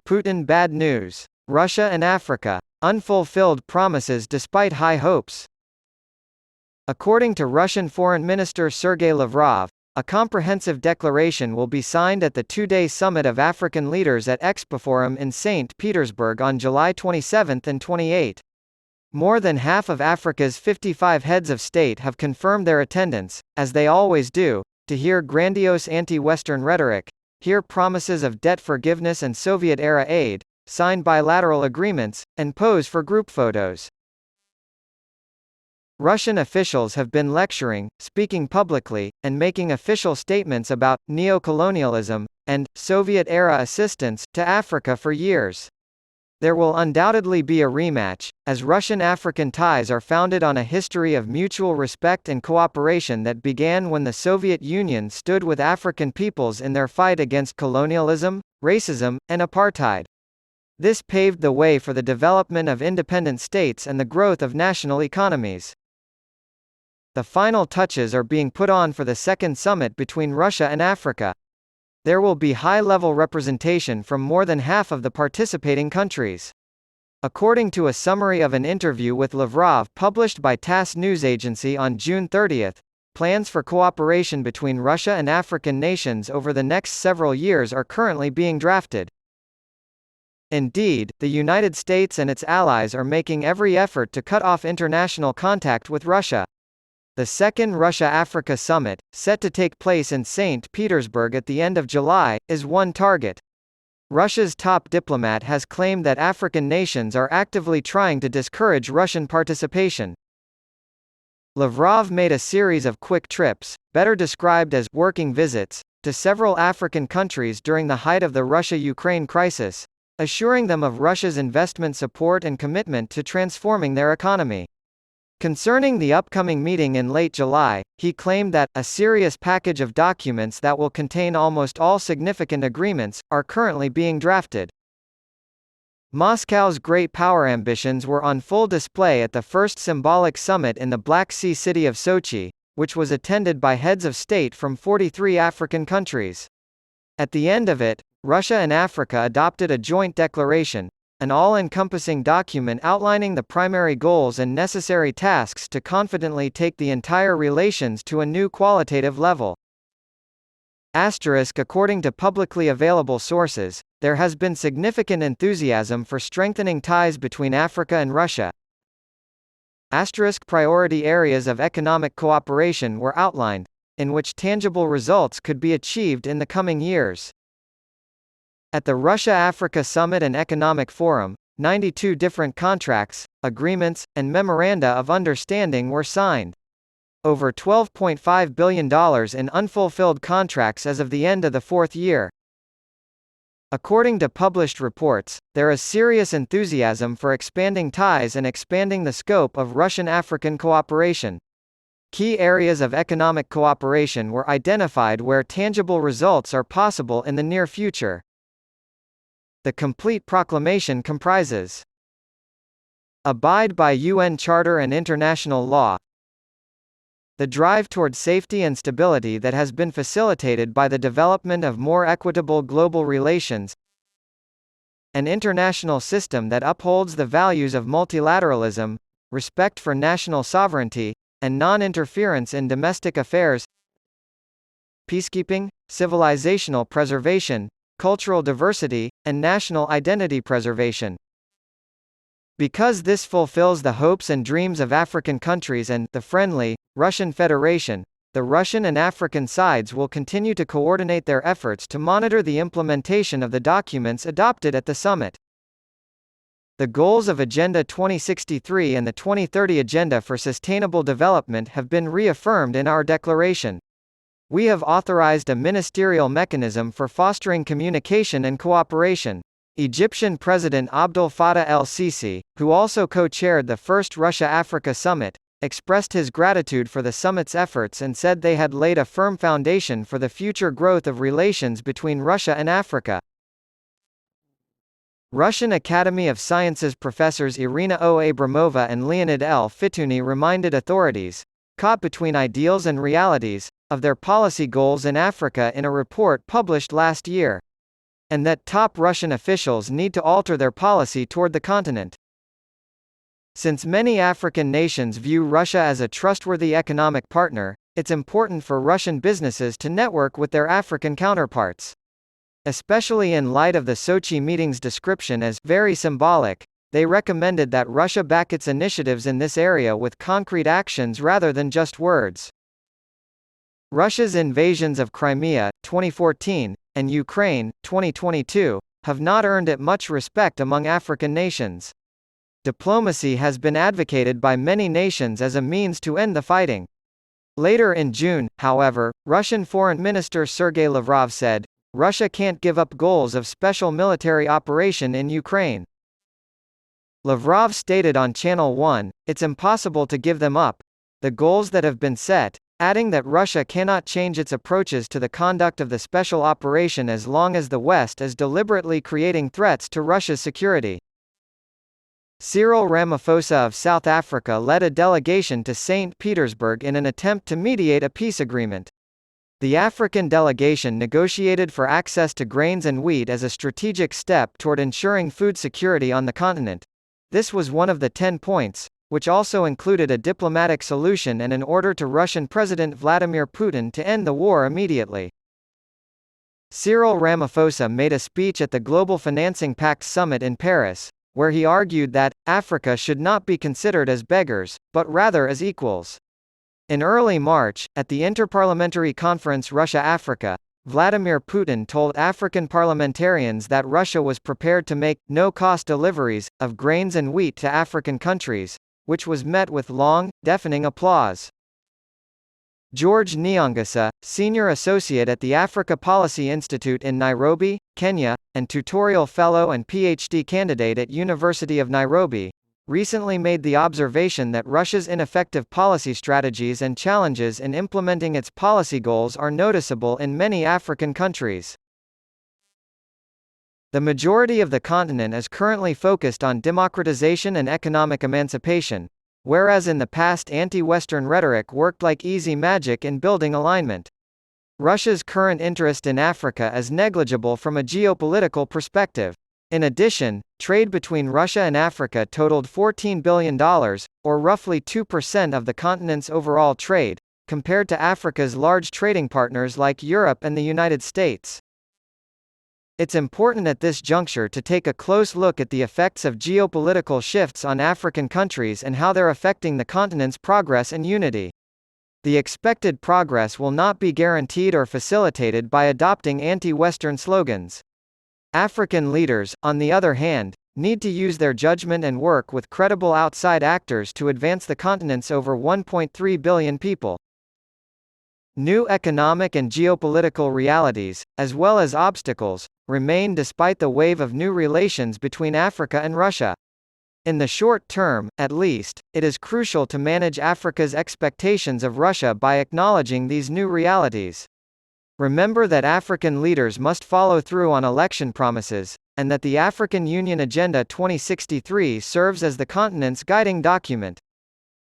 Putin bad news. Russia and Africa. Unfulfilled promises despite high hopes. According to Russian Foreign Minister Sergei Lavrov, a comprehensive declaration will be signed at the two-day summit of African leaders at Expoforum in St. Petersburg on July 27 and 28. More than half of Africa's 55 heads of state have confirmed their attendance, as they always do, to hear grandiose anti-Western rhetoric, hear promises of debt forgiveness and Soviet-era aid, sign bilateral agreements, and pose for group photos. Russian officials have been lecturing, speaking publicly, and making official statements about neocolonialism and Soviet-era assistance to Africa for years. There will undoubtedly be a rematch, as Russian-African ties are founded on a history of mutual respect and cooperation that began when the Soviet Union stood with African peoples in their fight against colonialism, racism, and apartheid. This paved the way for the development of independent states and the growth of national economies. The final touches are being put on for the second summit between Russia and Africa. There will be high-level representation from more than half of the participating countries. According to a summary of an interview with Lavrov published by TASS news agency on June 30, plans for cooperation between Russia and African nations over the next several years are currently being drafted. Indeed, the United States and its allies are making every effort to cut off international contact with Russia. The second Russia-Africa summit, set to take place in St. Petersburg at the end of July, is one target. Russia's top diplomat has claimed that African nations are actively trying to discourage Russian participation. Lavrov made a series of quick trips, better described as working visits, to several African countries during the height of the Russia-Ukraine crisis, assuring them of Russia's investment support and commitment to transforming their economy. Concerning the upcoming meeting in late July, he claimed that a serious package of documents that will contain almost all significant agreements are currently being drafted. Moscow's great power ambitions were on full display at the first symbolic summit in the Black Sea city of Sochi, which was attended by heads of state from 43 African countries. At the end of it, Russia and Africa adopted a joint declaration, an all-encompassing document outlining the primary goals and necessary tasks to confidently take the entire relations to a new qualitative level. According to publicly available sources, there has been significant enthusiasm for strengthening ties between Africa and Russia. Priority areas of economic cooperation were outlined, in which tangible results could be achieved in the coming years. At the Russia-Africa Summit and Economic Forum, 92 different contracts, agreements, and memoranda of understanding were signed. Over $12.5 billion in unfulfilled contracts as of the end of the fourth year. According to published reports, there is serious enthusiasm for expanding ties and expanding the scope of Russian-African cooperation. Key areas of economic cooperation were identified where tangible results are possible in the near future. The complete proclamation comprises: abide by UN Charter and international law, the drive toward safety and stability that has been facilitated by the development of more equitable global relations, an international system that upholds the values of multilateralism, respect for national sovereignty, and non-interference in domestic affairs, peacekeeping, civilizational preservation, cultural diversity, and national identity preservation. Because this fulfills the hopes and dreams of African countries and the friendly Russian Federation, the Russian and African sides will continue to coordinate their efforts to monitor the implementation of the documents adopted at the summit. The goals of Agenda 2063 and the 2030 Agenda for Sustainable Development have been reaffirmed in our declaration. We have authorized a ministerial mechanism for fostering communication and cooperation. Egyptian President Abdel Fattah el-Sisi, who also co-chaired the first Russia-Africa Summit, expressed his gratitude for the summit's efforts and said they had laid a firm foundation for the future growth of relations between Russia and Africa. Russian Academy of Sciences professors Irina O. Abramova and Leonid L. Fitouni reminded authorities, caught between ideals and realities, of their policy goals in Africa in a report published last year. and that top Russian officials need to alter their policy toward the continent. Since many African nations view Russia as a trustworthy economic partner, it's important for Russian businesses to network with their African counterparts. Especially in light of the Sochi meeting's description as very symbolic, they recommended that Russia back its initiatives in this area with concrete actions rather than just words. Russia's invasions of Crimea, 2014, and Ukraine, 2022, have not earned it much respect among African nations. Diplomacy has been advocated by many nations as a means to end the fighting. Later in June, however, Russian Foreign Minister Sergei Lavrov said, Russia can't give up goals of special military operation in Ukraine. Lavrov stated on Channel 1, it's impossible to give them up, the goals that have been set, adding that Russia cannot change its approaches to the conduct of the special operation as long as the West is deliberately creating threats to Russia's security. Cyril Ramaphosa of South Africa led a delegation to St. Petersburg in an attempt to mediate a peace agreement. The African delegation negotiated for access to grains and wheat as a strategic step toward ensuring food security on the continent. This was one of the 10 points, which also included a diplomatic solution and an order to Russian President Vladimir Putin to end the war immediately. Cyril Ramaphosa made a speech at the Global Financing Pact Summit in Paris, where he argued that Africa should not be considered as beggars, but rather as equals. In early March, at the Interparliamentary Conference Russia-Africa, Vladimir Putin told African parliamentarians that Russia was prepared to make no-cost deliveries of grains and wheat to African countries, which was met with long, deafening applause. George Nyongesa, senior associate at the Africa Policy Institute in Nairobi, Kenya, and tutorial fellow and PhD candidate at University of Nairobi, recently made the observation that Russia's ineffective policy strategies and challenges in implementing its policy goals are noticeable in many African countries. The majority of the continent is currently focused on democratization and economic emancipation, whereas in the past anti-Western rhetoric worked like easy magic in building alignment. Russia's current interest in Africa is negligible from a geopolitical perspective. In addition, trade between Russia and Africa totaled $14 billion, or roughly 2% of the continent's overall trade, compared to Africa's large trading partners like Europe and the United States. It's important at this juncture to take a close look at the effects of geopolitical shifts on African countries and how they're affecting the continent's progress and unity. The expected progress will not be guaranteed or facilitated by adopting anti-Western slogans. African leaders, on the other hand, need to use their judgment and work with credible outside actors to advance the continent's over 1.3 billion people. New economic and geopolitical realities, as well as obstacles, remain despite the wave of new relations between Africa and Russia. In the short term, at least, it is crucial to manage Africa's expectations of Russia by acknowledging these new realities. Remember that African leaders must follow through on election promises, and that the African Union Agenda 2063 serves as the continent's guiding document.